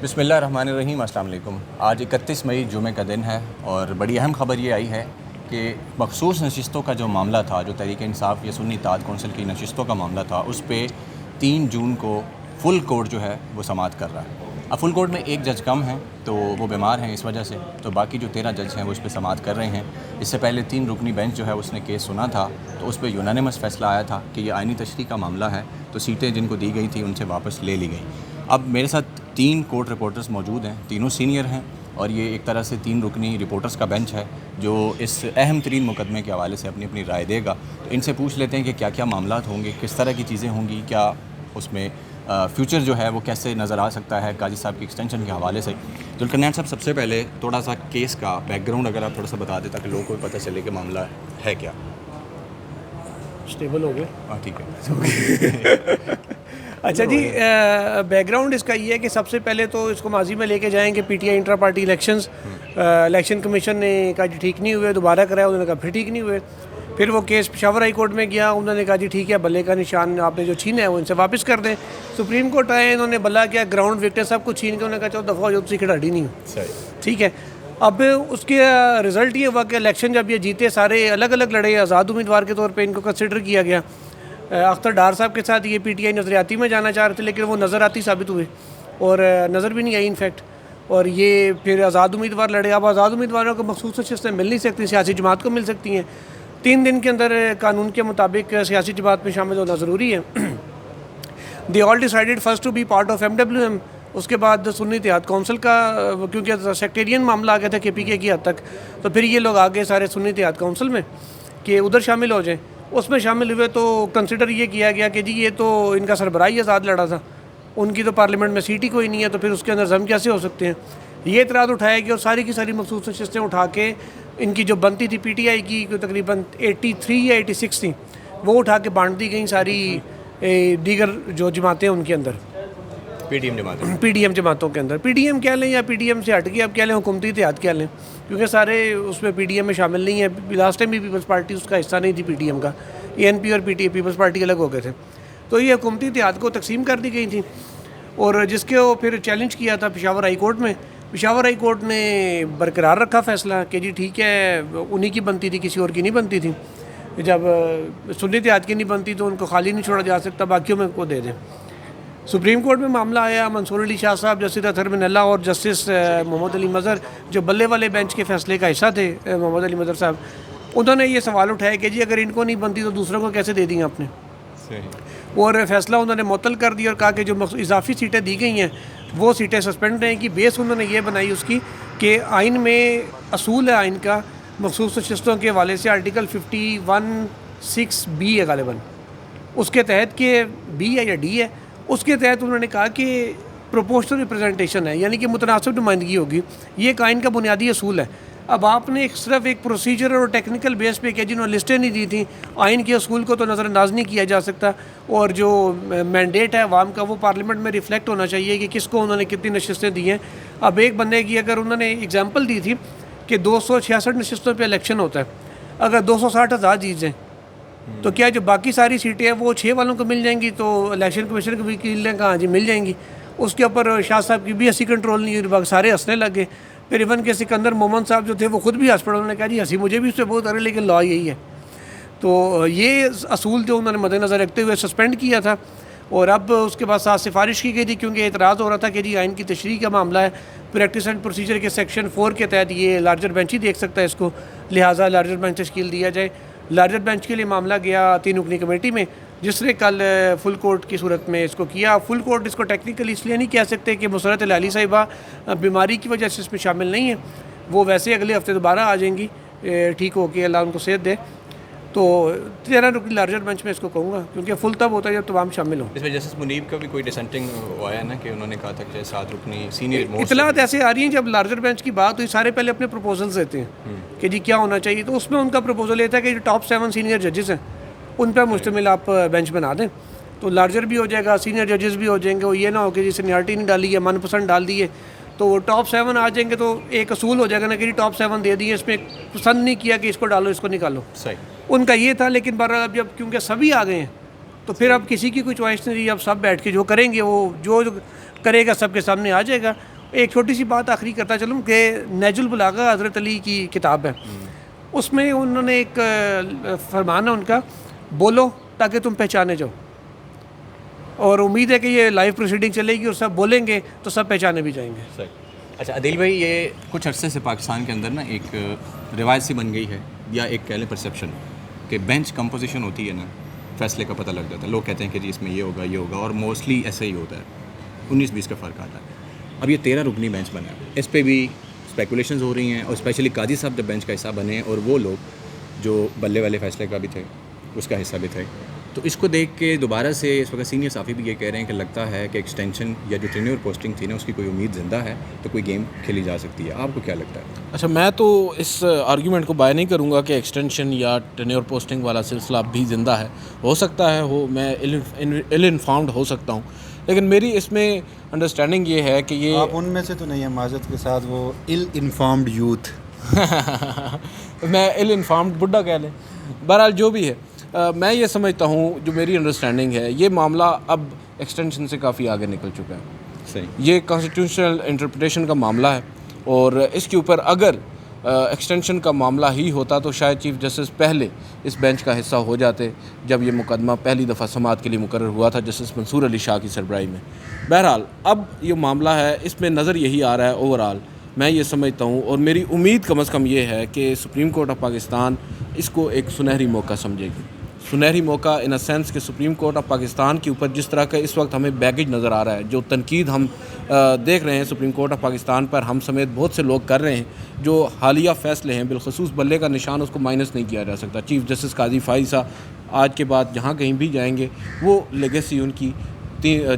بسم اللہ الرحمن الرحیم. السلام علیکم. آج 31 مئی جمعے کا دن ہے اور بڑی اہم خبر یہ آئی ہے کہ مخصوص نشستوں کا جو معاملہ تھا، جو تحریک انصاف یا سنی اتحاد کونسل کی نشستوں کا معاملہ تھا، اس پہ 3 جون کو فل کورٹ جو ہے وہ سماعت کر رہا ہے. اب فل کورٹ میں ایک جج کم ہیں تو وہ بیمار ہیں، اس وجہ سے تو باقی جو 13 جج ہیں وہ اس پہ سماعت کر رہے ہیں. اس سے پہلے 3 رکنی بینچ جو ہے اس نے کیس سنا تھا تو اس پہ یونانیمس فیصلہ آیا تھا کہ یہ آئینی تشریح کا معاملہ ہے، تو سیٹیں جن کو دی گئی تھیں ان سے واپس لے لی گئیں. اب میرے ساتھ 3 کورٹ رپورٹرز موجود ہیں، تینوں سینئر ہیں اور یہ ایک طرح سے 3 رکنی رپورٹرز کا بینچ ہے جو اس اہم ترین مقدمے کے حوالے سے اپنی اپنی رائے دے گا. تو ان سے پوچھ لیتے ہیں کہ کیا کیا معاملات ہوں گے، کس طرح کی چیزیں ہوں گی، کیا اس میں فیوچر جو ہے وہ کیسے نظر آ سکتا ہے قاضی صاحب کی ایکسٹینشن کے حوالے سے. ذوالقرنین صاحب، سب سے پہلے تھوڑا سا کیس کا بیک گراؤنڈ اگر آپ تھوڑا سا بتا دیں تاکہ لوگوں کو پتہ چلے کہ معاملہ ہے کیا. اسٹیبل ہو گئے؟ ہاں ٹھیک ہے. اچھا جی، بیک گراؤنڈ اس کا یہ ہے کہ سب سے پہلے تو اس کو ماضی میں لے کے جائیں کہ پی ٹی آئی انٹرا پارٹی الیکشن کمیشن نے کہا جی ٹھیک نہیں ہوئے، دوبارہ کرایا، انہوں نے کہا پھر ٹھیک نہیں ہوئے. پھر وہ کیس پشاور ہائی کورٹ میں گیا، انہوں نے کہا جی ٹھیک ہے، بلے کا نشان آپ نے جو چھینا ہے وہ ان سے واپس کر دیں. سپریم کورٹ آئے، انہوں نے بلا کیا، گراؤنڈ وکٹیں سب کچھ چھین کے انہوں نے کہا چلو دفعہ جو تسی کھلاڑی نہیں ہو. ٹھیک ہے. اب اس کے رزلٹ یہ ہوا کہ الیکشن جب یہ جیتے سارے الگ الگ لڑے، آزاد امیدوار کے طور پہ ان کو کنسیڈر کیا گیا. اختر ڈار صاحب کے ساتھ یہ پی ٹی آئی نظریاتی میں جانا چاہ رہے تھے لیکن وہ نظراتی ثابت ہوئے اور نظر بھی نہیں آئی انفیکٹ. اور یہ پھر آزاد امیدوار لڑے. اب آزاد امیدواروں کو مخصوص نشستیں مل نہیں سکتی، سیاسی جماعت کو مل سکتی ہیں. 3 دن کے اندر قانون کے مطابق سیاسی جماعت میں شامل ہونا ضروری ہے. They all decided first to be part of MWM. اس کے بعد سنی اتحاد کونسل کا، کیونکہ سیکٹیرین معاملہ آ گیا تھا KPK کی حد تک، تو پھر یہ لوگ آگے سارے سنی اتحاد کونسل میں کہ ادھر شامل ہو جائیں. اس میں شامل ہوئے تو کنسیڈر یہ کیا گیا کہ جی یہ تو ان کا سربراہی آزاد لڑا تھا، ان کی تو پارلیمنٹ میں سیٹ ہی کوئی نہیں ہے، تو پھر اس کے اندر ضم کیسے ہو سکتے ہیں. یہ اعتراض اٹھایا گیا اور ساری کی ساری مخصوص نشستیں اٹھا کے ان کی جو بنتی تھی پی ٹی آئی کی تقریباً 83 یا 86 تھیں، وہ اٹھا کے بانٹ دی گئیں ساری دیگر جو جماعتیں ان کے اندر، پی ڈی ایم جماعتوں کے اندر. پی ڈی ایم کہہ لیں یا پی ڈی ایم سے ہٹ کے اب کہہ لیں حکومتی اتحاد کہہ لیں، کیونکہ سارے اس میں پی ڈی ایم میں شامل نہیں ہیں. لاسٹ ٹائم بھی پیپلز پارٹی اس کا حصہ نہیں تھی پی ڈی ایم کا، ANP اور P T I Peoples Party الگ ہو گئے تھے. تو یہ حکومتی اتحاد کو تقسیم کر دی گئی تھیں اور جس کے وہ پھر چیلنج کیا تھا پشاور ہائی کورٹ میں. پشاور ہائی کورٹ نے برقرار رکھا فیصلہ کہ جی ٹھیک ہے انہی کی بنتی تھی، کسی اور کی نہیں بنتی تھی. جب سنی اتحاد کی نہیں بنتی تو ان کو خالی نہیں چھوڑا جا سکتا، باقیوں میں کو دے دیں. سپریم کورٹ میں معاملہ آیا. منصور علی شاہ صاحب، جسٹس اطہر بن اللہ اور جسٹس محمد علی مظہر جو بلے والے بینچ کے فیصلے کا حصہ تھے، محمد علی مظہر صاحب، انہوں نے یہ سوال اٹھایا کہ جی اگر ان کو نہیں بنتی تو دوسروں کو کیسے دے دیں آپ نے. اور فیصلہ انہوں نے معطل کر دیا اور کہا کہ جو اضافی سیٹیں دی گئی ہیں وہ سیٹیں سسپینڈ رہیں گی. بیس انہوں نے یہ بنائی اس کی کہ آئین میں اصول ہے آئین کا مخصوص نشستوں کے حوالے سے، آرٹیکل 51(6)B ہے غالباً، اس کے تحت کہ B ہے یا D ہے، اس کے تحت انہوں نے کہا کہ پروپورشنل ریپرزنٹیشن ہے، یعنی کہ متناسب نمائندگی ہوگی. یہ ایک آئین کا بنیادی اصول ہے. اب آپ نے صرف ایک پروسیجر اور ٹیکنیکل بیس پہ کہ جنہوں نے لسٹیں نہیں دی تھیں، آئین کے اصول کو تو نظر انداز نہیں کیا جا سکتا، اور جو مینڈیٹ ہے عوام کا وہ پارلیمنٹ میں ریفلیکٹ ہونا چاہیے کہ کس کو انہوں نے کتنی نشستیں دی ہیں. اب ایک بندے کی اگر انہوں نے ایگزامپل دی تھی کہ 266 نشستوں پہ الیکشن ہوتا ہے، اگر 260 آزاد جیت جائیں تو کیا جو باقی ساری سیٹیں ہیں وہ 6 والوں کو مل جائیں گی؟ تو الیکشن کمیشن کے وکیل نے کہا جی مل جائیں گی. اس کے اوپر شاہ صاحب کی بھی ہنسی کنٹرول نہیں ہوئی، سارے ہنسنے لگے. پھر ایون کہ سکندر مومن صاحب جو تھے وہ خود بھی ہنس پڑے، انہوں نے کہا جی ہنسی مجھے بھی اس سے بہت آ رہی لیکن لا یہی ہے. تو یہ اصول جو انہوں نے مد نظر رکھتے ہوئے سسپینڈ کیا تھا. اور اب اس کے بعد ساتھ سفارش کی گئی تھی کیونکہ اعتراض ہو رہا تھا کہ جی آئین کی تشریح کا معاملہ ہے، پریکٹس اینڈ پروسیجر کے سیکشن 4 کے تحت یہ لارجر بینچ ہی دیکھ سکتا ہے اس کو، لہٰذا لارجر بینچ تشکیل دیا جائے. لارجر بینچ کے لیے معاملہ گیا 3 رکنی کمیٹی میں، جس نے کل فل کورٹ کی صورت میں اس کو کیا. فل کورٹ اس کو ٹیکنیکلی اس لیے نہیں کہہ سکتے کہ مسرت العلی صاحبہ بیماری کی وجہ سے اس میں شامل نہیں ہیں، وہ ویسے اگلے ہفتے دوبارہ آ جائیں گی ٹھیک ہو کے، اللہ ان کو صحت دے. تو 13 رکنی لارجر بینچ میں اس کو کہوں گا کیونکہ فل تب ہوتا ہے جب تمام شامل ہوں. اس میں جسٹس منیب کا بھی کوئی ڈسینٹنگ آیا نا کہ انہوں نے کہا تھا کہ 7 رکنی سینئر اطلاعات ایسے آ رہی ہیں جب لارجر بینچ کی بات ہوئی سارے پہلے اپنے پروپوزلز دیتے ہیں کہ جی کیا ہونا چاہیے. تو اس میں ان کا پروپوزل یہ تھا کہ جو ٹاپ 7 سینئر ججز ہیں ان پہ مشتمل آپ بینچ بنا دیں تو لارجر بھی ہو جائے گا، سینئر ججز بھی ہو جائیں گے. وہ یہ نہ ہو کہ جی سینیارٹی نہیں ڈالی ہے، من پسند ڈال دیے تو وہ ٹاپ 7 آ جائیں گے تو ایک اصول ہو جائے گا نا کہ جی ٹاپ 7 دے دیے، اس میں پسند نہیں کیا کہ اس کو ڈالو اس کو نکالو. صحیح ان کا یہ تھا. لیکن بہرحال اب جب کیونکہ سبھی آ گئے ہیں تو پھر اب کسی کی کوئی چوائس نہیں رہی. اب سب بیٹھ کے جو کریں گے وہ جو کرے گا سب کے سامنے آ جائے گا. ایک چھوٹی سی بات آخری کرتا چلوں کہ نہج البلاغہ حضرت علی کی کتاب ہے, اس میں انہوں نے ایک فرمان ہے ان کا, بولو تاکہ تم پہچانے جاؤ, اور امید ہے کہ یہ لائیو پروسیڈنگ چلے گی اور سب بولیں گے تو سب پہچانے بھی جائیں گے. صحیح. اچھا عدیل بھائی, یہ کچھ عرصے سے پاکستان کے اندر نا ایک روایت سی بن گئی ہے, یا ایک کہہ لیں پرسیپشن, کہ بینچ کمپوزیشن ہوتی ہے نا, فیصلے کا پتہ لگ جاتا ہے. لوگ کہتے ہیں کہ جی اس میں یہ ہوگا یہ ہوگا, اور موسٹلی ایسا ہی ہوتا ہے, 19-20 کا فرق آتا ہے. اب یہ 13 رکنی بینچ بنا ہے, اس پہ بھی اسپیکولیشنز ہو رہی ہیں, اور اسپیشلی قاضی صاحب جب بینچ کا حصہ بنے, اور وہ لوگ جو بلے والے فیصلے کا بھی تھے اس کا حصہ بھی تھے, تو اس کو دیکھ کے دوبارہ سے اس وقت سینئر صحافی بھی یہ کہہ رہے ہیں کہ لگتا ہے کہ ایکسٹینشن یا جو ٹینیور پوسٹنگ تھی نا, اس کی کوئی امید زندہ ہے, تو کوئی گیم کھیلی جا سکتی ہے. آپ کو کیا لگتا ہے؟ اچھا, میں تو اس آرگیومنٹ کو بائی نہیں کروں گا کہ ایکسٹینشن یا ٹینیور پوسٹنگ والا سلسلہ بھی زندہ ہے. ہو سکتا ہے ہو, میں ایل انفارمڈ ہو سکتا ہوں, لیکن میری اس میں انڈرسٹینڈنگ یہ ہے کہ یہ آپ ان میں سے تو نہیں ہیں معذرت کے ساتھ, وہ ایل انفارمڈ یوتھ. میں ایل انفارمڈ بڈھا کہہ لیں. بہرحال جو بھی ہے, میں یہ سمجھتا ہوں, جو میری انڈرسٹینڈنگ ہے, یہ معاملہ اب ایکسٹینشن سے کافی آگے نکل چکا ہے. صحیح. یہ کانسٹیٹیوشنل انٹرپریٹیشن کا معاملہ ہے, اور اس کے اوپر اگر ایکسٹینشن کا معاملہ ہی ہوتا تو شاید چیف جسٹس پہلے اس بینچ کا حصہ ہو جاتے, جب یہ مقدمہ پہلی دفعہ سماعت کے لیے مقرر ہوا تھا جسٹس منصور علی شاہ کی سربراہی میں. بہرحال اب یہ معاملہ ہے, اس میں نظر یہی آ رہا ہے اوورآل, میں یہ سمجھتا ہوں, اور میری امید کم از کم یہ ہے کہ سپریم کورٹ آف پاکستان اس کو ایک سنہری موقع سمجھے گی. سنہری موقع ان اے سینس کہ سپریم کورٹ آف پاکستان کے اوپر جس طرح کا اس وقت ہمیں بیگیج نظر آ رہا ہے, جو تنقید ہم دیکھ رہے ہیں سپریم کورٹ آف پاکستان پر, ہم سمیت بہت سے لوگ کر رہے ہیں, جو حالیہ فیصلے ہیں, بالخصوص بلے کا نشان اس کو مائنس نہیں کیا جا سکتا. چیف جسٹس قاضی فائز صاحب آج کے بعد جہاں کہیں بھی جائیں گے, وہ لیگیسی ان کی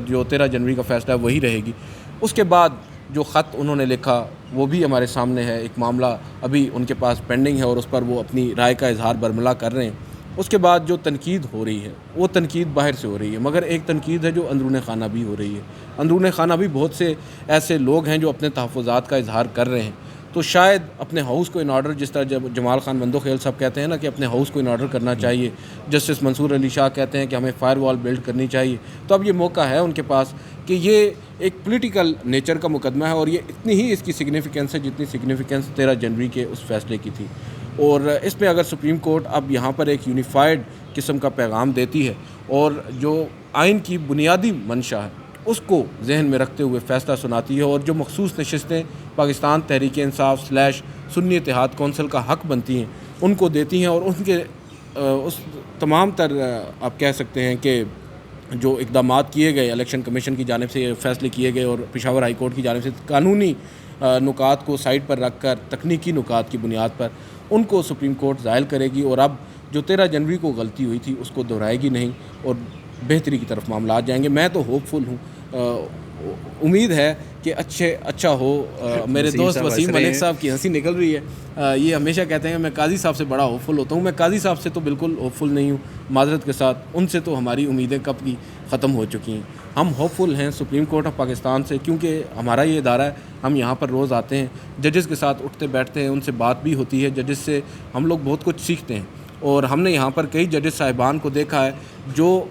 جو 13 جنوری کا فیصلہ ہے وہی رہے گی. اس کے بعد جو خط انہوں نے لکھا وہ بھی ہمارے سامنے ہے, ایک معاملہ ابھی ان کے پاس پینڈنگ ہے اور اس پر وہ اپنی رائے کا اظہار برملا کر رہے ہیں. اس کے بعد جو تنقید ہو رہی ہے وہ تنقید باہر سے ہو رہی ہے, مگر ایک تنقید ہے جو اندرون خانہ بھی ہو رہی ہے. اندرون خانہ بھی بہت سے ایسے لوگ ہیں جو اپنے تحفظات کا اظہار کر رہے ہیں. تو شاید اپنے ہاؤس کو ان آرڈر, جس طرح جمال خان بندوخیل صاحب کہتے ہیں نا کہ اپنے ہاؤس کو ان آرڈر کرنا چاہیے, جسٹس منصور علی شاہ کہتے ہیں کہ ہمیں فائر وال بلڈ کرنی چاہیے, تو اب یہ موقع ہے ان کے پاس کہ یہ ایک پولیٹیکل نیچر کا مقدمہ ہے, اور یہ اتنی ہی اس کی سگنیفیکنس ہے جتنی سگنیفیکنس 13 جنوری کے اس فیصلے کی تھی. اور اس میں اگر سپریم کورٹ اب یہاں پر ایک یونیفائڈ قسم کا پیغام دیتی ہے, اور جو آئین کی بنیادی منشا ہے اس کو ذہن میں رکھتے ہوئے فیصلہ سناتی ہے, اور جو مخصوص نشستیں پاکستان تحریک انصاف / سنی اتحاد کونسل کا حق بنتی ہیں ان کو دیتی ہیں, اور ان کے اس تمام تر آپ کہہ سکتے ہیں کہ جو اقدامات کیے گئے الیکشن کمیشن کی جانب سے فیصلے کیے گئے, اور پشاور ہائی کورٹ کی جانب سے قانونی نکات کو سائڈ پر رکھ کر تکنیکی نکات کی بنیاد پر ان کو سپریم کورٹ زائل کرے گی, اور اب جو 13 جنوری کو غلطی ہوئی تھی اس کو دہرائے گی نہیں, اور بہتری کی طرف معاملات جائیں گے. میں تو ہوپ فل ہوں, امید ہے کہ اچھا ہو. میرے دوست وسیم ملک صاحب کی ہنسی نکل رہی ہے, یہ ہمیشہ کہتے ہیں کہ میں قاضی صاحب سے بڑا ہوپ فل ہوتا ہوں. میں قاضی صاحب سے تو بالکل ہوپ فل نہیں ہوں, معذرت کے ساتھ, ان سے تو ہماری امیدیں کب کی ختم ہو چکی ہیں. ہم ہوپ فل ہیں سپریم کورٹ آف پاکستان سے, کیونکہ ہمارا یہ ادارہ ہے, ہم یہاں پر روز آتے ہیں, ججز کے ساتھ اٹھتے بیٹھتے ہیں, ان سے بات بھی ہوتی ہے, ججز سے ہم لوگ بہت کچھ سیکھتے ہیں. اور ہم نے یہاں پر کئی ججز صاحبان کو دیکھا ہے جو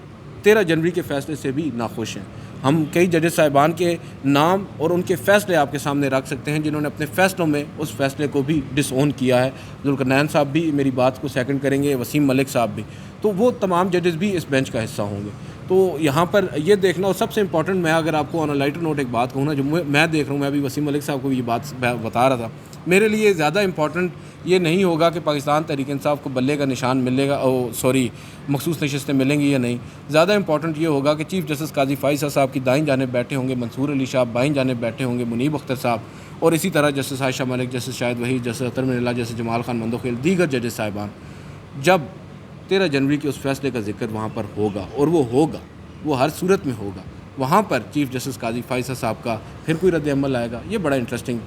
13 جنوری کے فیصلے سے بھی ناخوش ہیں. ہم کئی ججز صاحبان کے نام اور ان کے فیصلے آپ کے سامنے رکھ سکتے ہیں جنہوں نے اپنے فیصلوں میں اس فیصلے کو بھی ڈس اون کیا ہے. ذوالقرنین صاحب بھی میری بات کو سیکنڈ کریں گے, وسیم ملک صاحب بھی, تو وہ تمام ججز بھی اس بینچ کا حصہ ہوں گے. تو یہاں پر یہ دیکھنا, اور سب سے امپورٹنٹ میں اگر آپ کو آن اے لائٹر نوٹ ایک بات کہوں نا, جو میں دیکھ رہا ہوں, میں ابھی وسیم ملک صاحب کو یہ بات بتا رہا تھا, میرے لیے زیادہ امپورٹنٹ یہ نہیں ہوگا کہ پاکستان تحریک انصاف کو بلے کا نشان ملے گا, مخصوص نشستیں ملیں گی یا نہیں. زیادہ امپورٹنٹ یہ ہوگا کہ چیف جسٹس قاضی فائز صاحب کی دائیں جانب بیٹھے ہوں گے منصور علی شاہ, بائیں جانب بیٹھے ہوں گے منیب اختر صاحب, اور اسی طرح جسٹس عائشہ ملک, جسٹس شاہد وحید, جسٹس اطہر من اللہ, جسٹس جمال خان بندوخیل, دیگر ججز صاحبان. جب 13 جنوری کے اس فیصلے کا ذکر وہاں پر ہوگا, اور وہ ہوگا, وہ ہر صورت میں ہوگا, وہاں پر چیف جسٹس قاضی فائز صاحب کا پھر کوئی رد عمل آئے گا. یہ بڑا انٹرسٹنگ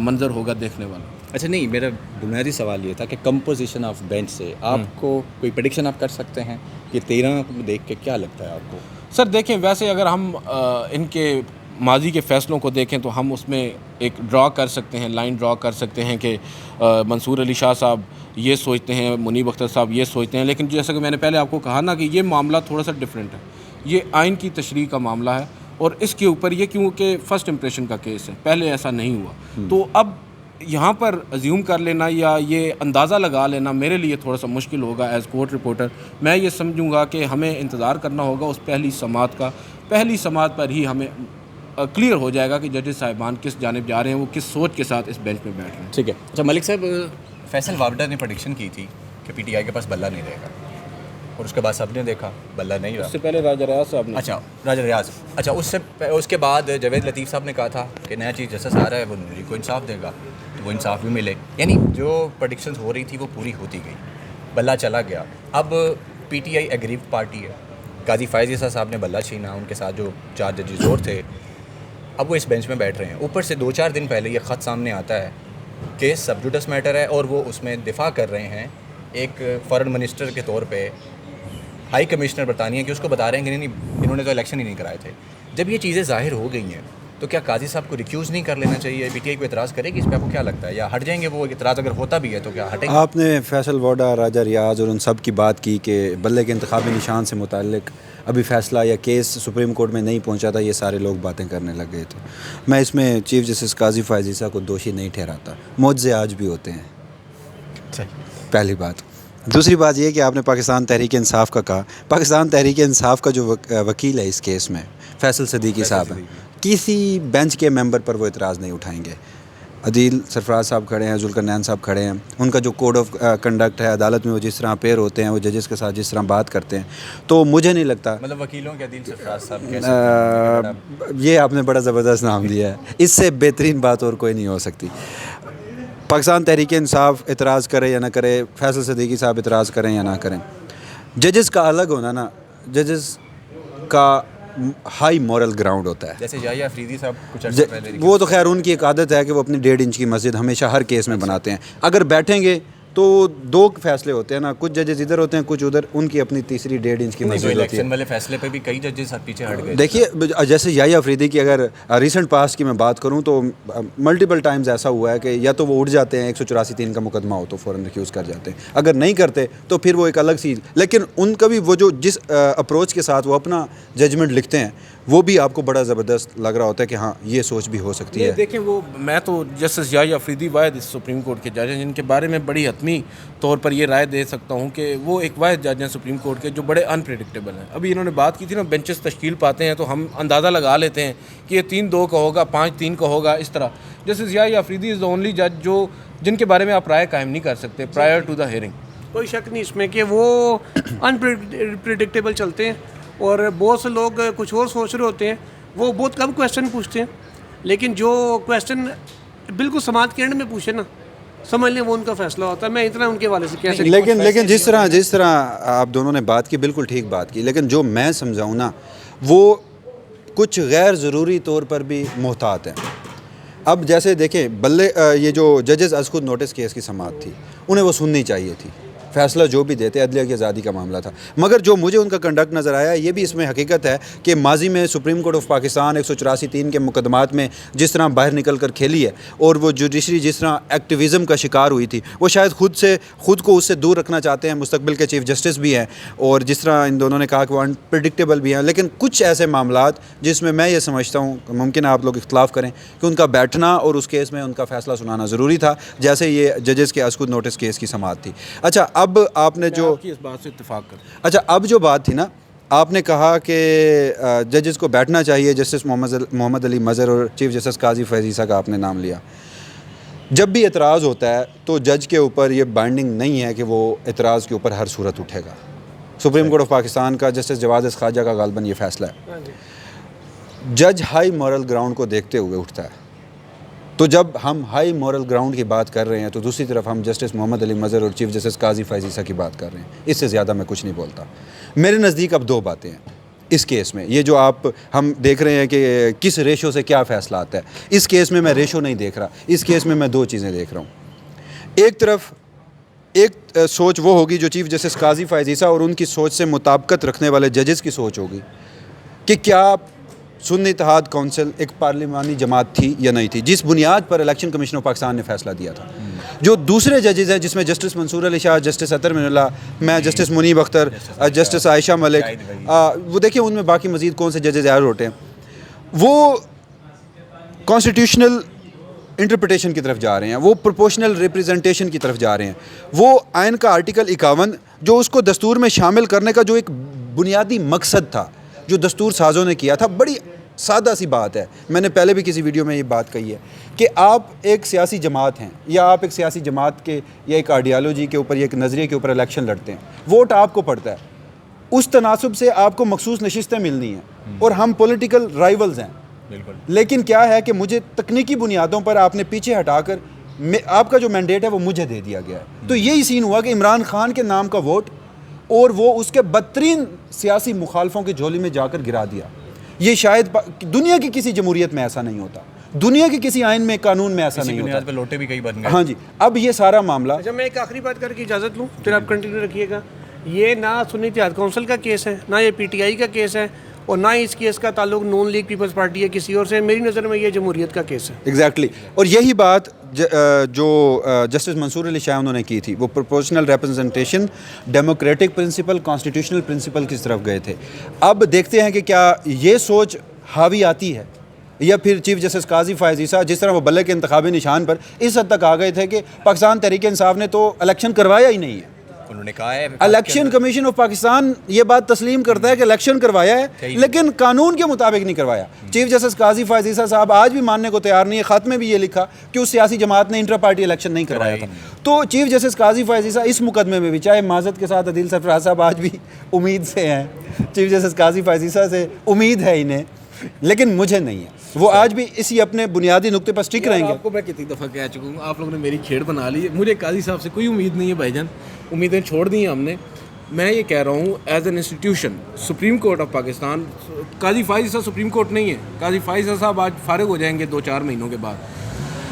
منظر ہوگا دیکھنے والا. اچھا نہیں, میرا بنیادی سوال یہ تھا کہ کمپوزیشن آف بینچ سے آپ کو کوئی پریڈکشن آپ کر سکتے ہیں کہ 13 کو دیکھ کے کیا لگتا ہے آپ کو؟ سر دیکھیں, ویسے اگر ہم ان کے ماضی کے فیصلوں کو دیکھیں تو ہم اس میں ایک ڈرا کر سکتے ہیں, لائن ڈرا کر سکتے ہیں کہ منصور علی شاہ صاحب یہ سوچتے ہیں, منیب اختر صاحب یہ سوچتے ہیں. لیکن جیسا کہ میں نے پہلے آپ کو کہا نا کہ یہ معاملہ تھوڑا سا ڈفرینٹ ہے. یہ آئین کی تشریح کا معاملہ ہے, اور اس کے اوپر یہ کیونکہ فرسٹ امپریشن کا کیس ہے، پہلے ایسا نہیں ہوا، تو اب یہاں پر ازیوم کر لینا یا یہ اندازہ لگا لینا میرے لیے تھوڑا سا مشکل ہوگا ایز کورٹ رپورٹر. میں یہ سمجھوں گا کہ ہمیں انتظار کرنا ہوگا اس پہلی سماعت کا. پہلی سماعت پر ہی ہمیں کلیئر ہو جائے گا کہ ججز صاحبان کس جانب جا رہے ہیں، وہ کس سوچ کے ساتھ اس بینچ میں بیٹھ رہے ہیں. ٹھیک ہے. اچھا ملک صاحب، فیصل واوڈر نے پریڈکشن کی تھی کہ پی ٹی آئی کے پاس بلہ نہیں رہے گا، اور اس کے بعد سب نے دیکھا بلہ نہیں رہا. اس سے پہلے راجہ ریاض صاحب نے راجہ ریاض، اچھا اس کے بعد جاوید لطیف صاحب نے کہا تھا کہ نیا چیف جسٹس آ رہا ہے وہ نوری کو انصاف دے گا، تو وہ انصاف بھی ملے. یعنی جو پریڈکشنز ہو رہی تھی وہ پوری ہوتی گئی، بلہ چلا گیا. اب پی ٹی آئی ایگریو پارٹی ہے، قاضی فائز عیسیٰ صاحب نے بلہ چھینا، ان کے ساتھ جو 4 ججز اور تھے، اب وہ اس بینچ میں بیٹھ رہے ہیں. اوپر سے 2-4 دن پہلے یہ خط سامنے آتا ہے کہ سب جوڈس میٹر ہے، اور وہ اس میں دفاع کر رہے ہیں ایک فارن منسٹر کے طور پہ ہائی کمشنر برطانیہ کہ اس کو بتا رہے ہیں کہ نہیں انہوں نے تو الیکشن ہی نہیں کرائے تھے. جب یہ چیزیں ظاہر ہو گئی ہیں تو کیا قاضی صاحب کو ریکیوز نہیں کر لینا چاہیے؟ پی ٹی آئی کو اعتراض کرے گی اس پہ؟ آپ کو کیا لگتا ہے، یا ہٹ جائیں گے وہ اعتراض اگر ہوتا بھی ہے تو کیا ہٹیں گے؟ آپ نے فیصل واڈا، راجہ ریاض اور ان سب کی بات کی کہ بلے کے انتخابی نشان سے متعلق ابھی فیصلہ یا کیس سپریم کورٹ میں نہیں پہنچا تھا، یہ سارے لوگ باتیں کرنے لگ گئے تھے. میں اس میں چیف جسٹس قاضی فائز عیسیٰ کو دوشی نہیں ٹھہراتا. معجزے آج بھی ہوتے ہیں، پہلی بات. دوسری بات یہ کہ آپ نے پاکستان تحریک انصاف کا کہا. پاکستان تحریک انصاف کا جو وکیل ہے اس کیس میں فیصل صدیقی صاحب ہیں، کسی بینچ کے ممبر پر وہ اعتراض نہیں اٹھائیں گے. عدیل سرفراز صاحب کھڑے ہیں، ذوالقرنین صاحب کھڑے ہیں، ان کا جو کوڈ آف کنڈکٹ ہے عدالت میں، وہ جس طرح اپیئر ہوتے ہیں، وہ ججز کے ساتھ جس طرح بات کرتے ہیں، تو مجھے نہیں لگتا. مطلب وکیلوں کے عدیل سرفراز صاحب کیسے؟ یہ آپ نے بڑا زبردست نام دیا ہے، اس سے بہترین بات اور کوئی نہیں ہو سکتی. پاکستان تحریک انصاف اعتراض کرے یا نہ کرے، فیصل صدیقی صاحب اعتراض کریں یا نہ کریں، ججز کا الگ ہونا نا، ججز کا ہائی مورل گراؤنڈ ہوتا ہے. جیسے یحییٰ افریدی صاحب کچھ عرصے پہلے وہ تو خیر ان کی ایک عادت ہے کہ وہ اپنی 1.5 انچ کی مسجد ہمیشہ ہر کیس میں بناتے ہیں. اگر بیٹھیں گے تو 2 فیصلے ہوتے ہیں نا، کچھ ججز ادھر ہوتے ہیں کچھ ادھر، ان کی اپنی تیسری 1.5 انچ کی مسجد ہوتی ہے. الیکشن والے فیصلے پہ بھی کئی ججز پیچھے ہٹ گئے. دیکھیے جیسے یحییٰ افریدی کی اگر ریسنٹ پاسٹ کی میں بات کروں تو ملٹیپل ٹائمز ایسا ہوا ہے کہ یا تو وہ اٹھ جاتے ہیں، 184(3) کا مقدمہ ہو تو فوراً ریکیوز کر جاتے ہیں، اگر نہیں کرتے تو پھر وہ ایک الگ سی. لیکن ان کا بھی وہ جو جس اپروچ کے ساتھ وہ اپنا ججمنٹ لکھتے ہیں وہ بھی آپ کو بڑا زبردست لگ رہا ہوتا ہے کہ ہاں یہ سوچ بھی ہو سکتی ہے. دیکھیں وہ میں تو جسٹس یحییٰ افریدی واحد اس سپریم کورٹ کے جج ہیں جن کے بارے میں بڑی حتمی طور پر یہ رائے دے سکتا ہوں کہ وہ ایک واحد جج ہیں سپریم کورٹ کے جو بڑے انپریڈکٹیبل ہیں. ابھی انہوں نے بات کی تھی نا، بینچز تشکیل پاتے ہیں تو ہم اندازہ لگا لیتے ہیں کہ یہ 3-2 کا ہوگا، 5-3 کا ہوگا، اس طرح. Justice Yahya Afridi is the only جج جن کے بارے میں آپ رائے قائم نہیں کر سکتے پرائر ٹو دا ہیئرنگ. کوئی شک نہیں اس میں کہ وہ انپریڈکٹیبل چلتے ہیں، اور بہت سے لوگ کچھ اور سوچ رہے ہوتے ہیں. وہ بہت کم کویسچن پوچھتے ہیں، لیکن جو کویسچن بالکل سماعت کے اینڈ میں پوچھے نا، سمجھ لیں وہ ان کا فیصلہ ہوتا ہے. میں اتنا ان کے حوالے سے کہہ سکتا ہوں. لیکن جس طرح آپ دونوں نے بات کی بالکل ٹھیک بات کی، لیکن جو میں سمجھاؤں نا وہ کچھ غیر ضروری طور پر بھی محتاط ہیں. اب جیسے دیکھیں بلے یہ جو ججز از خود نوٹس کیس کی سماعت تھی، انہیں وہ سننی چاہیے تھی. فیصلہ جو بھی دیتے عدلیہ کی آزادی کا معاملہ تھا، مگر جو مجھے ان کا کنڈکٹ نظر آیا یہ بھی اس میں حقیقت ہے کہ ماضی میں سپریم کورٹ آف پاکستان 184(3) کے مقدمات میں جس طرح باہر نکل کر کھیلی ہے، اور وہ جوڈیشری جس طرح ایکٹیویزم کا شکار ہوئی تھی، وہ شاید خود کو اس سے دور رکھنا چاہتے ہیں. مستقبل کے چیف جسٹس بھی ہیں، اور جس طرح ان دونوں نے کہا کہ وہ انپریڈکٹیبل بھی ہیں. لیکن کچھ ایسے معاملات جس میں یہ سمجھتا ہوں ممکن ہے آپ لوگ اختلاف کریں کہ ان کا بیٹھنا اور اس کیس میں ان کا فیصلہ سنانا ضروری تھا، جیسے یہ ججز کے از خود نوٹس کیس کی سماعت تھی. اچھا اب آپ نے اس بات سے اتفاق کرتا ہوں. اچھا اب جو بات تھی نا، آپ نے کہا کہ ججز کو بیٹھنا چاہیے، جسٹس محمد علی مظہر اور چیف جسٹس قاضی فائز عیسیٰ کا آپ نے نام لیا. جب بھی اعتراض ہوتا ہے تو جج کے اوپر یہ بائنڈنگ نہیں ہے کہ وہ اعتراض کے اوپر ہر صورت اٹھے گا. سپریم کورٹ آف پاکستان کا جسٹس جواز خواجہ کا غالباً یہ فیصلہ ہے. جج ہائی مورل گراؤنڈ کو دیکھتے ہوئے اٹھتا ہے. تو جب ہم ہائی مورل گراؤنڈ کی بات کر رہے ہیں تو دوسری طرف ہم جسٹس محمد علی مظہر اور چیف جسٹس قاضی فائز عیسیٰ کی بات کر رہے ہیں. اس سے زیادہ میں کچھ نہیں بولتا. میرے نزدیک اب 2 باتیں ہیں اس کیس میں. یہ جو ہم دیکھ رہے ہیں کہ کس ریشو سے کیا فیصلہ آتا ہے، اس کیس میں ریشو نہیں دیکھ رہا. اس کیس میں 2 چیزیں دیکھ رہا ہوں. ایک طرف ایک سوچ وہ ہوگی جو چیف جسٹس قاضی فائز عیسیٰ اور ان کی سوچ سے مطابقت رکھنے والے ججز کی سوچ ہوگی کہ کیا سنی اتحاد کونسل ایک پارلیمانی جماعت تھی یا نہیں تھی، جس بنیاد پر الیکشن کمیشن آف پاکستان نے فیصلہ دیا تھا. جو دوسرے ججز ہیں جس میں جسٹس منصور علی شاہ، جسٹس اطہر من اللہ، میں جسٹس منیب اختر، جسٹس عائشہ ملک، وہ دیکھیں ان میں باقی مزید کون سے ججز ایڈ ہوتے ہیں. وہ کانسٹیٹیوشنل انٹرپریٹیشن کی طرف جا رہے ہیں, وہ پروپورشنل ریپریزنٹیشن کی طرف جا رہے ہیں. وہ آئین کا آرٹیکل 51 جو اس کو دستور میں شامل کرنے کا جو ایک بنیادی مقصد تھا, جو دستور سازوں نے کیا تھا, بڑی سادہ سی بات ہے. میں نے پہلے بھی کسی ویڈیو میں یہ بات کہی ہے کہ آپ ایک سیاسی جماعت ہیں, یا آپ ایک سیاسی جماعت کے یا ایک آئیڈیالوجی کے اوپر یا ایک نظریے کے اوپر الیکشن لڑتے ہیں, ووٹ آپ کو پڑتا ہے, اس تناسب سے آپ کو مخصوص نشستیں ملنی ہیں, اور ہم پولیٹیکل رائیولز ہیں. لیکن کیا ہے کہ مجھے تکنیکی بنیادوں پر آپ نے پیچھے ہٹا کر آپ کا جو مینڈیٹ ہے وہ مجھے دے دیا گیا ہے. تو یہی سین ہوا کہ عمران خان کے نام کا ووٹ اور وہ اس کے بدترین سیاسی مخالفوں کی جھولی میں جا کر گرا دیا. یہ شاید دنیا کی کسی جمہوریت میں ایسا نہیں ہوتا, دنیا کے کسی آئین میں, قانون میں ایسا نہیں ہوتا. لوٹے بھی کئی بن گئے. ہاں جی. اب یہ سارا معاملہ, اچھا میں ایک آخری بات کر کے اجازت لوں, پھر آپ کنٹینیو رکھیے گا. یہ نہ سنی اتحاد کونسل کا کیس ہے, نہ یہ پی ٹی آئی کا کیس ہے, اور نہ اس کیس کا تعلق نون لیگ پیپلز پارٹی ہے کسی اور سے. میری نظر میں یہ جمہوریت کا کیس ہے. ایگزیکٹلی. اور یہی بات جو جسٹس منصور علی شاہ انہوں نے کی تھی, وہ proportional representation, democratic principle, constitutional principle کی طرف گئے تھے. اب دیکھتے ہیں کہ کیا یہ سوچ حاوی آتی ہے, یا پھر چیف جسٹس قاضی فائز عیسیٰ جس طرح وہ بلے کے انتخابی نشان پر اس حد تک آ گئے تھے کہ پاکستان تحریک انصاف نے تو الیکشن کروایا ہی نہیں ہے. انہوں نے کہا ہے الیکشن کمیشن آف پاکستان یہ بات تسلیم کرتا ہے کہ الیکشن کروایا ہے, لیکن قانون کے مطابق نہیں کروایا. چیف جسٹس قاضی فائز عیسیٰ صاحب آج بھی ماننے کو تیار نہیں ہے, خط میں بھی یہ لکھا کہ اس سیاسی جماعت نے انٹرا پارٹی الیکشن نہیں کروایا تھا. تو چیف جسٹس قاضی فائز عیسیٰ اس مقدمے میں بھی, چاہے معذرت کے ساتھ عدیل سرفراز صاحب آج بھی امید سے ہیں, چیف جسٹس قاضی فائز عیسیٰ سے امید ہے انہیں, لیکن مجھے نہیں ہے. وہ آج بھی اسی اپنے بنیادی نقطے پر سٹک رہیں گے. آپ کو میں کتنی دفعہ کہہ چکا ہوں, آپ لوگوں نے میری کھیڑ بنا لی. مجھے قاضی صاحب سے کوئی امید نہیں ہے بھائی جان, امیدیں چھوڑ دی ہیں ہم نے. میں یہ کہہ رہا ہوں as an institution supreme court of Pakistan, Qazi Faez Isa supreme court نہیں ہے. قاضی فائز عیسیٰ صاحب آج فارغ ہو جائیں گے 2-4 مہینوں کے بعد.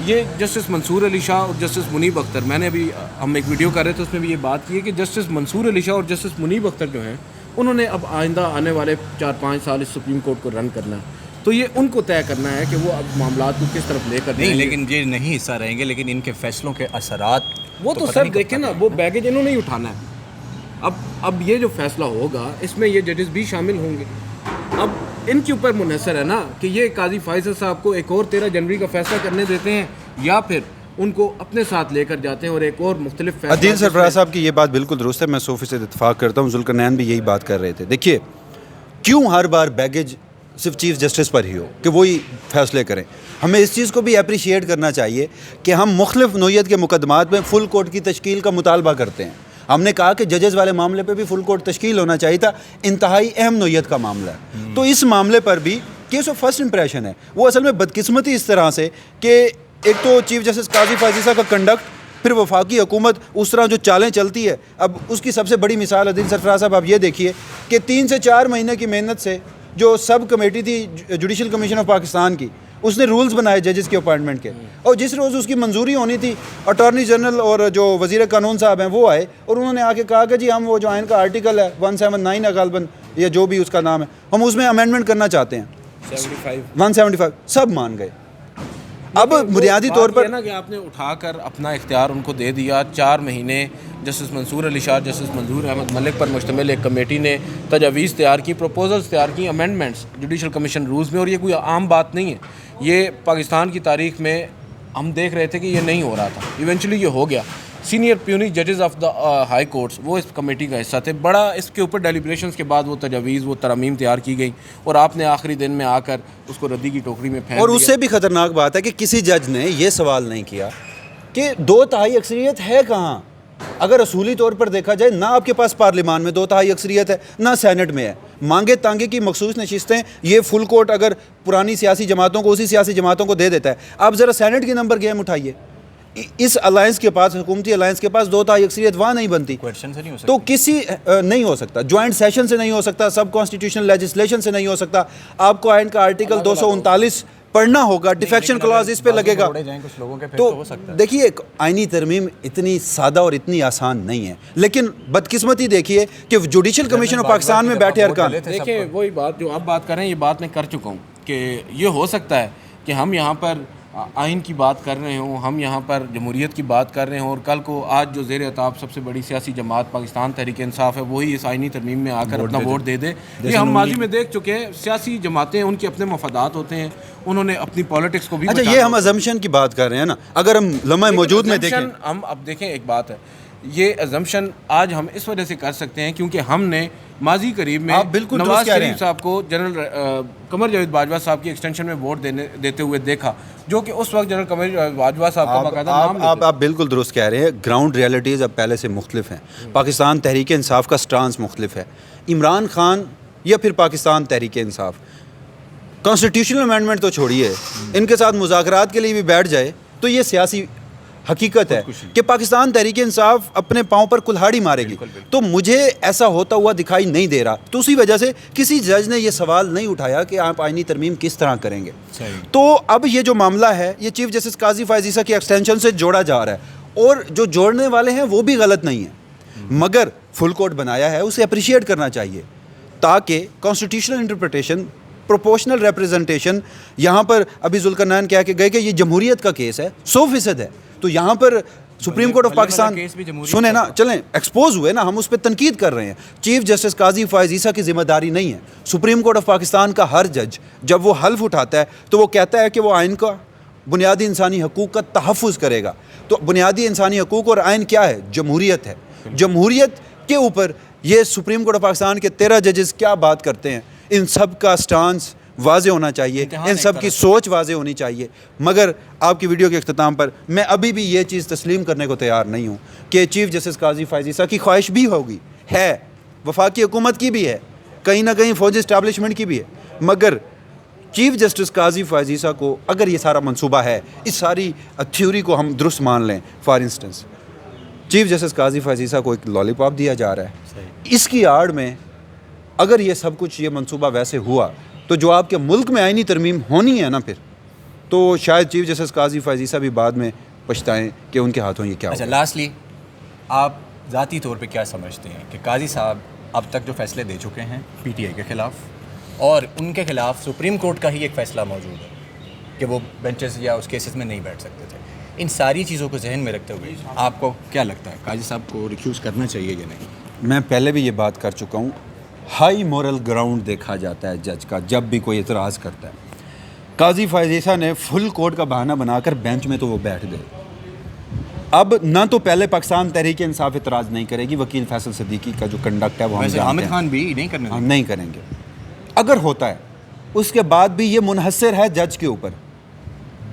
یہ جسٹس منصور علی شاہ اور جسٹس منیب اختر, میں نے ابھی ہم ایک ویڈیو کر رہے تھے اس میں بھی یہ بات کی ہے کہ جسٹس منصور علی شاہ اور جسٹس منیب اختر جو ہیں انہوں نے اب آئندہ آنے والے 4-5 سال اس سپریم کورٹ کو رن کرنا ہے. تو یہ ان کو طے کرنا ہے کہ وہ اب معاملات کو کس طرف لے کر نہیں, لیکن یہ نہیں حصہ رہیں گے, لیکن ان کے فیصلوں کے اثرات وہ تو سر دیکھیں نا, وہ بیگیج انہوں نے ہی اٹھانا ہے. اب یہ جو فیصلہ ہوگا اس میں یہ ججز بھی شامل ہوں گے. اب ان کے اوپر منحصر ہے نا کہ یہ قاضی فائز صاحب کو ایک اور 13 جنوری کا فیصلہ کرنے دیتے ہیں, یا پھر ان کو اپنے ساتھ لے کر جاتے ہیں اور ایک اور مختلف فیصلہ. عدیل سرفراز صاحب کی یہ بات بالکل درست ہے, میں 100% اتفاق کرتا ہوں. ذوالقرنین بھی یہی بات کر رہے تھے. دیکھیے کیوں ہر بار بیگیج صرف چیف جسٹس پر ہی ہو کہ وہی فیصلے کریں. ہمیں اس چیز کو بھی اپریشیٹ کرنا چاہیے کہ ہم مختلف نوعیت کے مقدمات میں فل کورٹ کی تشکیل کا مطالبہ کرتے ہیں. ہم نے کہا کہ ججز والے معاملے پہ بھی فل کورٹ تشکیل ہونا چاہیے تھا, انتہائی اہم نوعیت کا معاملہ ہے. تو اس معاملے پر بھی کیس آف فرسٹ امپریشن ہے. وہ اصل میں بدقسمتی اس طرح سے کہ ایک تو چیف جسٹس قاضی فائز عیسیٰ کا کنڈکٹ, پھر وفاقی حکومت اس طرح جو چالیں چلتی ہے. اب اس کی سب سے بڑی مثال عدیل سرفراز صاحب آپ یہ دیکھیے کہ 3 سے 4 مہینے کی محنت سے جو سب کمیٹی تھی جوڈیشل کمیشن آف پاکستان کی, اس نے رولز بنائے ججز کے اپائنٹمنٹ کے, اور جس روز اس کی منظوری ہونی تھی اٹارنی جنرل اور جو وزیر قانون صاحب ہیں وہ آئے اور انہوں نے آ کے کہا کہ جی ہم وہ جو آئین کا آرٹیکل ہے 179 ہے غالباً, یا جو بھی اس کا نام ہے, ہم اس میں امینڈمنٹ کرنا چاہتے ہیں. 175 سب مان گئے. اب بنیادی طور پر نا کہ آپ نے اٹھا کر اپنا اختیار ان کو دے دیا. 4 مہینے جسٹس منصور علی شاہ, جسٹس منظور احمد ملک پر مشتمل ایک کمیٹی نے تجاویز تیار کی, پروپوزلز تیار کی, امینڈمنٹس جوڈیشل کمیشن رولز میں. اور یہ کوئی عام بات نہیں ہے, یہ پاکستان کی تاریخ میں ہم دیکھ رہے تھے کہ یہ نہیں ہو رہا تھا. ایونچولی یہ ہو گیا. سینئر پیونی ججز آف دا ہائی کورٹس وہ اس کمیٹی کا حصہ تھے. بڑا اس کے اوپر ڈیلیبریشنز کے بعد وہ تجاویز, وہ ترامیم تیار کی گئی, اور آپ نے آخری دن میں آ کر اس کو ردی کی ٹوکری میں پھینک اور دیا. اس سے بھی خطرناک بات ہے کہ کسی جج نے یہ سوال نہیں کیا کہ 2/3 اکثریت ہے کہاں. اگر اصولی طور پر دیکھا جائے, نہ آپ کے پاس پارلیمان میں 2/3 اکثریت ہے, نہ سینٹ میں ہے. مانگے تانگے کی مخصوص نشستیں یہ فل کورٹ اگر پرانی سیاسی جماعتوں کو, اسی سیاسی جماعتوں کو دے دیتا ہے. آپ ذرا سینٹ کی نمبر گیم اٹھائیے, اس الائنس کے پاس, حکومتی الائنس کے پاس 2/3 اکثریت وہاں نہیں بنتی. تو کسی نہیں ہو سکتا, جوائنٹ سیشن سے نہیں ہو سکتا, سب کانسٹیٹیوشنل لیجسلیشن سے نہیں ہو سکتا. آپ کو آئین کا آرٹیکل 239 پڑھنا ہوگا, ڈیفیکشن کلاز اس پہ لگے گا. تو دیکھیے آئینی ترمیم اتنی سادہ اور اتنی آسان نہیں ہے, لیکن بدقسمتی دیکھیے کہ جوڈیشل کمیشن آف پاکستان میں بیٹھے ارکان. دیکھیں وہی بات جو آپ بات کر رہے ہیں, یہ بات میں کر چکا ہوں کہ یہ ہو سکتا ہے کہ ہم یہاں پر آئین کی بات کر رہے ہوں، ہم یہاں پر جمہوریت کی بات کر رہے ہوں، اور کل کو آج جو زیر اطاعت سب سے بڑی سیاسی جماعت پاکستان تحریک انصاف ہے وہی اس آئینی ترمیم میں آ کر اپنا ووٹ دے دے. یہ ہم ماضی میں دیکھ چکے ہیں. سیاسی جماعتیں ان کے اپنے مفادات ہوتے ہیں، انہوں نے اپنی پالیٹکس کو بھی. اچھا یہ ہم ازمپشن کی بات کر رہے ہیں نا، اگر ہم لمحہ موجود میں دیکھیں، ہم اب دیکھیں ایک بات ہے، یہ ازمپشن آج ہم اس وجہ سے کر سکتے ہیں کیونکہ ہم نے ماضی قریب میں نواز شریف صاحب کو جنرل قمر جاوید باجوہ صاحب کی ایکسٹینشن میں ووٹ دیتے ہوئے دیکھا، جو کہ اس وقت جنرل قمر جاوید باجوہ صاحب کا باقاعدہ نام لیتے. آپ بالکل درست کہہ رہے ہیں. گراؤنڈ ریئلٹیز اب پہلے سے مختلف ہیں. پاکستان تحریک انصاف کا سٹانس مختلف ہے. عمران خان یا پھر پاکستان تحریک انصاف کانسٹیٹیوشنل امینڈمنٹ تو چھوڑیے، ان کے ساتھ مذاکرات کے لیے بھی بیٹھ جائے تو یہ سیاسی حقیقت ہے کہ پاکستان تحریک انصاف اپنے پاؤں پر کلہاڑی مارے گی. تو مجھے ایسا ہوتا ہوا دکھائی نہیں دے رہا. تو اسی وجہ سے کسی جج نے یہ سوال نہیں اٹھایا کہ آپ آئینی ترمیم کس طرح کریں گے. تو اب یہ جو معاملہ ہے یہ چیف جسٹس قاضی فائز عیسیٰ کی ایکسٹینشن سے جوڑا جا رہا ہے، اور جو جوڑنے والے ہیں وہ بھی غلط نہیں ہیں، مگر فل کورٹ بنایا ہے اسے اپریشیٹ کرنا چاہیے تاکہ کانسٹیٹیوشنل انٹرپریٹیشن، پروپورشنل ریپریزنٹیشن، یہاں پر ابھی ذوالقرنین کہہ کے گئے کہ یہ جمہوریت کا کیس ہے 100% ہے، تو یہاں پر سپریم کورٹ آف پاکستان سنیں نا، چلیں ایکسپوز ہوئے نا، ہم اس پہ تنقید کر رہے ہیں. چیف جسٹس قاضی فائز عیسیٰ کی ذمہ داری نہیں ہے. سپریم کورٹ آف پاکستان کا ہر جج جب وہ حلف اٹھاتا ہے تو وہ کہتا ہے کہ وہ آئین کا، بنیادی انسانی حقوق کا تحفظ کرے گا. تو بنیادی انسانی حقوق اور آئین کیا ہے؟ جمہوریت ہے. جمہوریت کے اوپر یہ سپریم کورٹ آف پاکستان کے 13 ججز کیا بات کرتے ہیں، ان سب کا سٹانس واضح ہونا چاہیے، ان سب کی سوچ واضح ہونی چاہیے. مگر آپ کی ویڈیو کے اختتام پر میں ابھی بھی یہ چیز تسلیم کرنے کو تیار نہیں ہوں کہ چیف جسٹس قاضی فائز عیسیٰ کی خواہش بھی ہوگی، ہے، وفاقی حکومت کی بھی ہے، کہیں نہ کہیں فوجی اسٹیبلشمنٹ کی بھی ہے، مگر چیف جسٹس قاضی فائز عیسیٰ کو اگر یہ سارا منصوبہ ہے، اس ساری تھیوری کو ہم درست مان لیں، فار انسٹنس چیف جسٹس قاضی فائز عیسیٰ کو ایک لالی پاپ دیا جا رہا ہے، اس کی آڑ میں اگر یہ سب کچھ، یہ منصوبہ ویسے ہوا تو جو آپ کے ملک میں آئینی ترمیم ہونی ہے نا پھر، تو شاید چیف جسٹس قاضی فائز عیسیٰ بھی بعد میں پچھتائیں کہ ان کے ہاتھوں یہ کیا ہوا. اچھا لاسٹلی آپ ذاتی طور پہ کیا سمجھتے ہیں کہ قاضی صاحب اب تک جو فیصلے دے چکے ہیں پی ٹی آئی کے خلاف، اور ان کے خلاف سپریم کورٹ کا ہی ایک فیصلہ موجود ہے کہ وہ بینچز یا اس کیسز میں نہیں بیٹھ سکتے تھے، ان ساری چیزوں کو ذہن میں رکھتے ہوئے آپ کو کیا لگتا ہے قاضی صاحب کو ریکیوز کرنا چاہیے یا نہیں؟ میں پہلے بھی یہ بات کر چکا ہوں، ہائی مورل گراؤنڈ دیکھا جاتا ہے جج کا جب بھی کوئی اعتراض کرتا ہے. قاضی فائز عیسیٰ نے فل کورٹ کا بہانہ بنا کر بینچ میں تو وہ بیٹھ گئے. اب نہ تو پہلے پاکستان تحریک انصاف اعتراض نہیں کرے گی، وکیل فیصل صدیقی کا جو کنڈکٹ ہے وہ ہم حامد خان بھی نہیں کریں گے. اگر ہوتا ہے اس کے بعد بھی یہ منحصر ہے جج کے اوپر،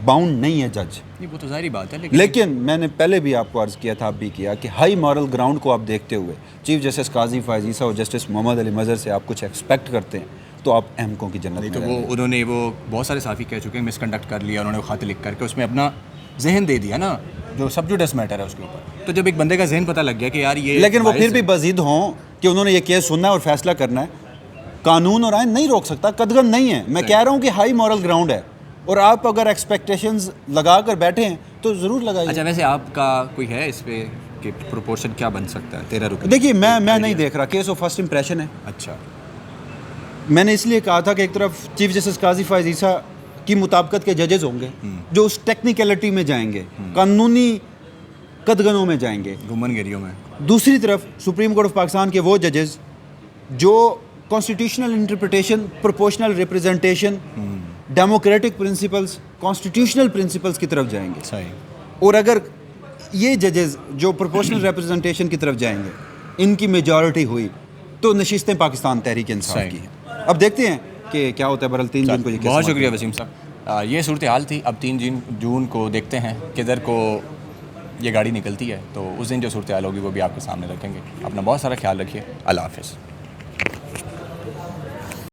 باؤنڈ نہیں ہے جج. وہ تو ظاہری بات ہے، لیکن میں نے پہلے بھی آپ کو عرض کیا تھا، آپ بھی کیا کہ ہائی مورل گراؤنڈ کو آپ دیکھتے ہوئے چیف جسٹس قاضی فائز عیسیٰ اور جسٹس محمد علی مظہر سے آپ کچھ ایکسپیکٹ کرتے ہیں تو آپ احمقوں کی جنت میں تو وہ انہوں نے وہ بہت سارے صحافی کہہ چکے ہیں مس کنڈکٹ کر لیا، انہوں نے خط لکھ کر کے اس میں اپنا ذہن دے دیا نا، جو سبجوڈس میٹر ہے اس کے اوپر. تو جب ایک بندے کا ذہن پتہ لگ گیا کہ یار یہ، لیکن وہ پھر بھی بزید ہوں کہ انہوں نے یہ کیس سننا ہے اور فیصلہ کرنا ہے. قانون اور آئین نہیں روک سکتا، قدغن نہیں ہے. میں کہہ رہا ہوں کہ ہائی مورل گراؤنڈ ہے، اور آپ اگر ایکسپیکٹیشنز لگا کر بیٹھے ہیں تو ضرور لگائیے. اچھا ویسے آپ کا کوئی ہے اس پہ کہ پروپورشن کیا بن سکتا ہے 13 رکن؟ دیکھیے میں نہیں دیکھ رہا، کیس آف فرسٹ امپریشن ہے. اچھا میں نے اس لیے کہا تھا کہ ایک طرف چیف جسٹس قاضی فائز عیسیٰ کی مطابقت کے ججز ہوں گے جو اس ٹیکنیکلٹی میں جائیں گے، قانونی قدغنوں میں جائیں گے، گھومن گیریوں میں. دوسری طرف سپریم کورٹ آف پاکستان کے وہ ججز جو constitutional interpretation, proportional representation, democratic principles, constitutional principles کی طرف جائیں گے. صحیح. اور اگر یہ ججز جو پروپورشنل ریپریزنٹیشن کی طرف جائیں گے، ان کی میجورٹی ہوئی تو نشستیں پاکستان تحریک انصاف کی ہیں. اب دیکھتے ہیں کہ کیا ہوتا ہے. برحال 3 جون کو یہ کیس. بہت شکریہ وسیم صاحب. یہ صورتحال تھی. اب 3 جون کو دیکھتے ہیں کدھر کو یہ گاڑی نکلتی ہے، تو اس دن جو صورتحال ہوگی وہ بھی آپ کے سامنے رکھیں گے. اپنا بہت سارا خیال رکھیے. اللہ حافظ.